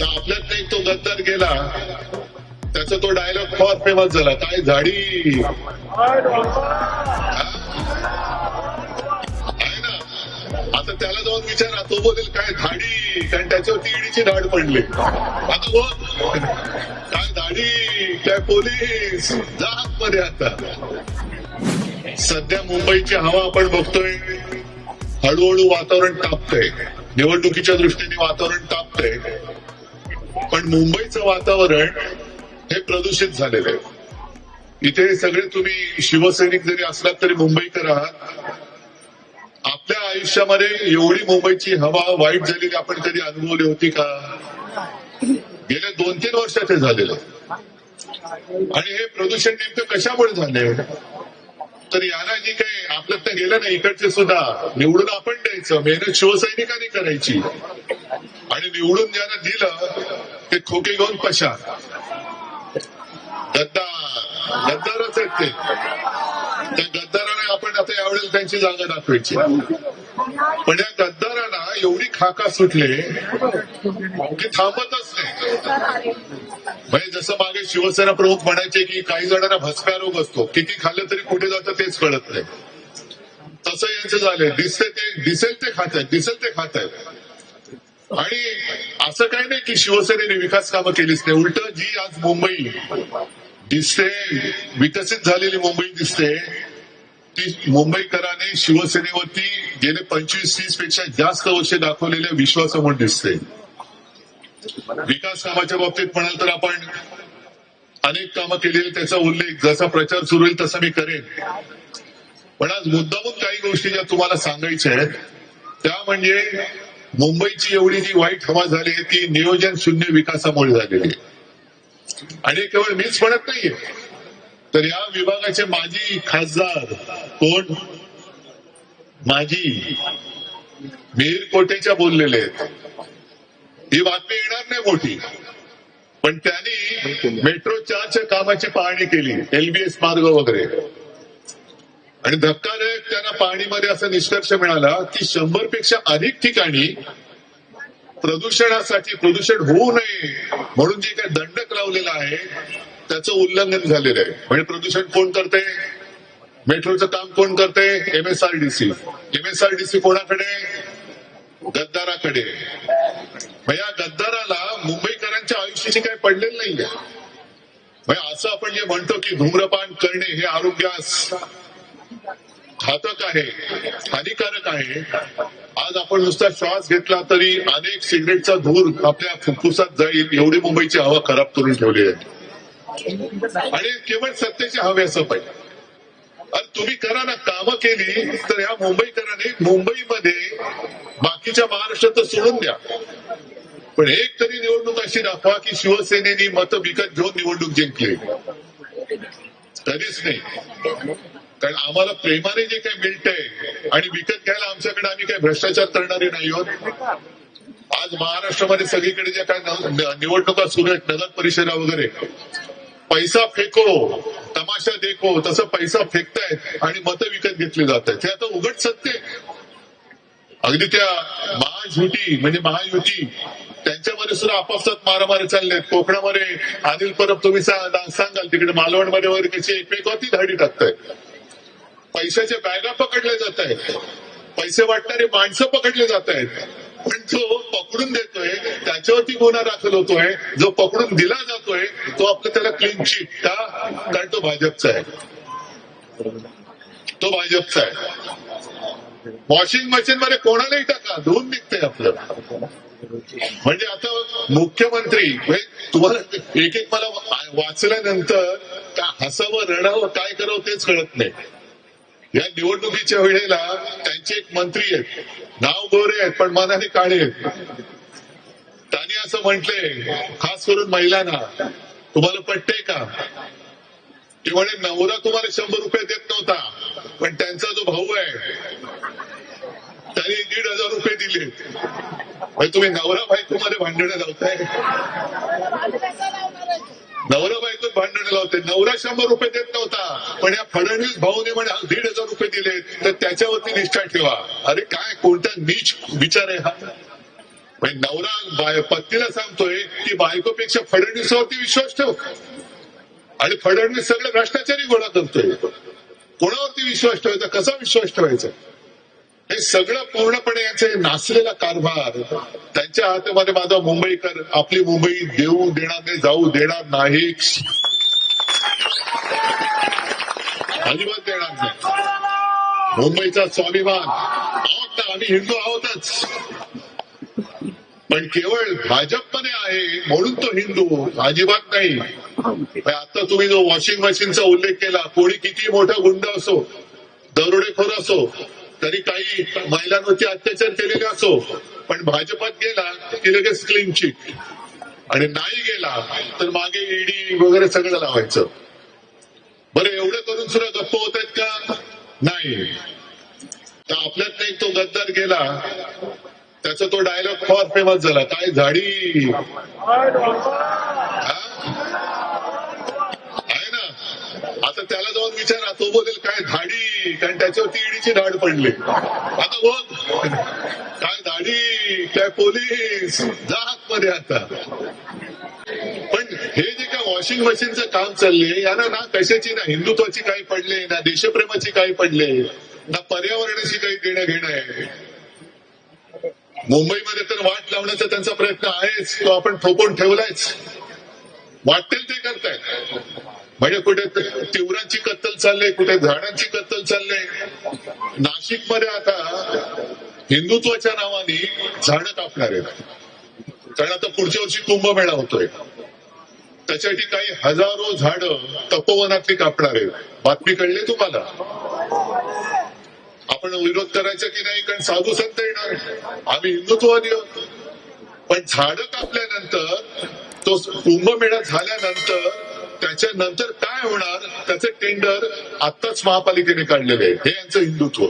तर आपल्यात नाही तो गद्दार गेला, त्याचा तो डायलॉग फार फेमस झाला, काय झाडी आहे ना. आता त्याला जाऊन विचारा, तो बोलेल काय धाडी, कारण त्याच्यावरती ईडीची धाड पडली. आता बोल काय धाडी, काय पोलीस, जा आतमध्ये. आता सध्या मुंबईची हवा आपण बघतोय, हळूहळू वातावरण तापतंय, निवडणुकीच्या दृष्टीने वातावरण तापतंय. पण मुंबईचं वातावरण हे प्रदूषित झालेलं आहे. इथे सगळे तुम्ही शिवसैनिक जरी असलात तरी मुंबईकर आहात. आपल्या आयुष्यामध्ये एवढी मुंबईची हवा वाईट झालेली आपण कधी अनुभवली होती का? गेल्या 2-3 वर्षात हे झालेलं आहे. आणि हे प्रदूषण नेमकं कशामुळे झाले? तर यांना जी काही आपल्यात गेलं ना, इकडचे सुद्धा निवडून आपण द्यायचं, मेहनत शिवसैनिकांनी करायची, आणि निवडून ज्यांना दिलं ते खोके घेऊन पशा. गद्दारच आहेत ते. त्या गद्दाराने आपण आता यावेळेला त्यांची जागा दाखवायची. पण या गद्दारांना एवढी खाका सुटले की थांबतच नाही. म्हणजे जसं मागे शिवसेना प्रमुख म्हणायचे की काही जणांना भस्म्या रोग असतो, किती खाल्लं तरी कुठे जातं तेच कळत नाही. तसं यांचं झालंय. दिसेल ते खात आहेत. आणि असं काही नाही की शिवसेनेने विकास कामं केलीच नाही. उलट जी आज मुंबई दिसते, विकसित झालेली मुंबई दिसते, ती मुंबईकरांनी शिवसेनेवरती गेले 25-30 पेक्षा जास्त वर्षे दाखवलेल्या विश्वासामुळे दिसते. विकास कामाच्या बाबतीत म्हणाल तर आपण अनेक कामं केलेली, त्याचा उल्लेख जसा प्रचार सुरू होईल तसा मी करेन. पण आज मुद्दामून काही गोष्टी ज्या तुम्हाला सांगायच्या आहेत त्या म्हणजे मुंबईची एवढी जी वाईट हवा झाली ती नियोजन शून्य विकासामुळे झालेली आहे. आणि केवळ मीच म्हणत नाहीये, तर या विभागाचे माजी खासदार कोण, माजी मिहीर कोटेच्या बोललेले आहेत. ही बातमी येणार नाही मोठी, पण त्यांनी मेट्रो 4च्या कामाची पाहणी केली, LBS मार्ग वगैरे, आणि धक्कादायक त्यांना पाहणीमध्ये असा निष्कर्ष मिळाला की 100 पेक्षा अधिक ठिकाणी प्रदूषण होऊ नये म्हणून जे काही दंडक लावलेला आहे त्याचं उल्लंघन झालेलं आहे. म्हणजे प्रदूषण कोण करते? मेट्रोचं काम कोण करते? MSRDC कोणाकडे? गद्दाराकडे. या गद्दाराला मुंबईकरांच्या आयुष्याची काही पडलेलं नाहीये. असं आपण जे म्हणतो की धूम्रपान करणे हे आरोग्यास घातक आहे, हानिकारक आहे. आज आपण नुसता श्वास घेतला तरी अनेक सिगरेटचा धूर आपल्या फुफ्फुसात जाईल एवढी मुंबईची हवा खराब करून ठेवली आहे. आणि केवळ सत्तेच्या हव्याचं पाहिजे. आणि तुम्ही करा ना, कामं केली तर ह्या मुंबईकरांनी मुंबईमध्ये बाकीच्या महाराष्ट्रात सोडून द्या, पण एक तरी निवडणूक अशी दाखवा की शिवसेनेनी मतं विकत घेऊन निवडणूक जिंकली. कधीच नाही. कारण आम्हाला प्रेमाने जे काही मिळतंय आणि विकत घ्यायला आमच्याकडे, आम्ही काही भ्रष्टाचार करणारे नाही आहोत. आज महाराष्ट्रामध्ये सगळीकडे ज्या काय निवडणुका सुरू आहेत, नगर परिषदा वगैरे, पैसा फेको तमाशा देखो तसं पैसा फेकतायत आणि मतं विकत घेतली जात आहेत. हे आता उघड सत्य आहे. अगदी त्या महायुती म्हणजे महायुती त्यांच्यामध्ये सुद्धा आपापसात मारामारी चालले आहेत. कोकणामध्ये अनिल परब तुम्ही सांगाल, तिकडे मालवणमध्ये वगैरे कशी एकमेकावरती धाडी टाकतायत. पैशाच्या बॅगा पकडल्या जात आहेत, पैसे वाटणारे माणसं पकडले जात आहेत. पण जो पकडून देतोय त्याच्यावरती गुन्हा दाखल होतोय, जो पकडून दिला जातोय तो आपलं त्याला क्लीन चिट का? कारण तो भाजपचा आहे. वॉशिंग मशीन मध्ये कोणालाही टाका, धुवून निघतंय आपलं. म्हणजे आता मुख्यमंत्री तुम्हाला एक मला वाचल्यानंतर का हसावं रडावं काय करावं तेच कळत नाही. या निवडणुकीच्या वेळेला त्यांचे एक मंत्री आहेत, नाव गोरे आहेत पण मनाने काळे आहेत. त्यांनी असं म्हटलंय खास करून महिलांना, तुम्हाला पटतंय का? ते म्हणे नवरा तुम्हाला 100 रुपये देत नव्हता, पण त्यांचा जो भाऊ आहे त्यांनी 1,500 रुपये दिले. तुम्ही नवरा बायकोमध्ये भांडणं लावताय. नवरा बायकोत भांडणं लावते. नवरा 100 रुपये देत नव्हता, पण या फडणवीस भाऊने म्हणे 1,500 रुपये दिले तर त्याच्यावरती निष्ठा ठेवा. अरे काय, कोणता नीच विचार आहे हा? म्हणजे नवरा पत्नीला सांगतोय की बायकोपेक्षा फडणवीसावरती विश्वास ठेव, आणि फडणवीस सगळे भ्रष्टाचारी गोळा करतोय. कोणावरती विश्वास ठेवायचा, कसा विश्वास ठेवायचा? हे सगळं पूर्णपणे याचे नासलेला कारभार त्यांच्या हातामध्ये. माझा मुंबईकर आपली मुंबई देऊ देणार नाही, जाऊ देणार नाही, अजिबात देणार नाही. मुंबईचा स्वाभिमान आहोत ना, आम्ही हिंदू आहोतच, पण केवळ भाजपने आहे म्हणून तो हिंदू, अजिबात नाही. आता तुम्ही जो वॉशिंग मशीनचा उल्लेख केला, कोणी किती मोठा गुंड असो, दरोडेखोर असो, तरी काही महिलांवरती अत्याचार केलेले असो, पण भाजपात गेला की लगेच क्लीन चिट, आणि नाही गेला तर मागे ईडी वगैरे सगळं लावायचं. बरं, एवढं करून सुद्धा गप्प होत आहेत का? नाही. तर आपल्यात नाही, तो गद्दार गेला, त्याचा तो डायलॉग फार फेमस झाला, काय झाडी आहे ना. आता त्याला जाऊन विचारा, तो बोलेल काय धाडी, कारण त्याच्यावरती ईडीची धाड पडली. आता बघ, काय धाडी, काय पोलीस, जा आतमध्ये आता. पण हे जे काय वॉशिंग मशीनचं काम चालले, याला ना कशाची, ना हिंदुत्वाची काही पडले, ना देशप्रेमाची काही पडले, ना पर्यावरणाशी काही देणं घेणं आहे. मुंबईमध्ये तर वाट लावण्याचा त्यांचा प्रयत्न आहेच, तो आपण थोपवून ठेवलायच. वाटेल ते करतायत. म्हणजे कुठे तीव्रांची कत्तल चालले, कुठे झाडांची कत्तल चालले. नाशिकमध्ये आता हिंदुत्वाच्या नावाने झाडं कापणार आहेत, कारण आता पुढच्या वर्षी कुंभमेळा होतोय. त्याच्यासाठी काही हजारो झाडं तपोवनातली कापणार आहेत. बातमी कळली तुम्हाला? आपण विरोध करायचा की नाही, कारण साधू संत येणार, आम्ही हिंदुत्ववादी आहोत. पण झाडं कापल्यानंतर, तो कुंभमेळा झाल्यानंतर, त्याच्यानंतर काय होणार त्याचे टेंडर आत्ताच महापालिकेने काढलेले आहे. हे यांचं हिंदुत्व.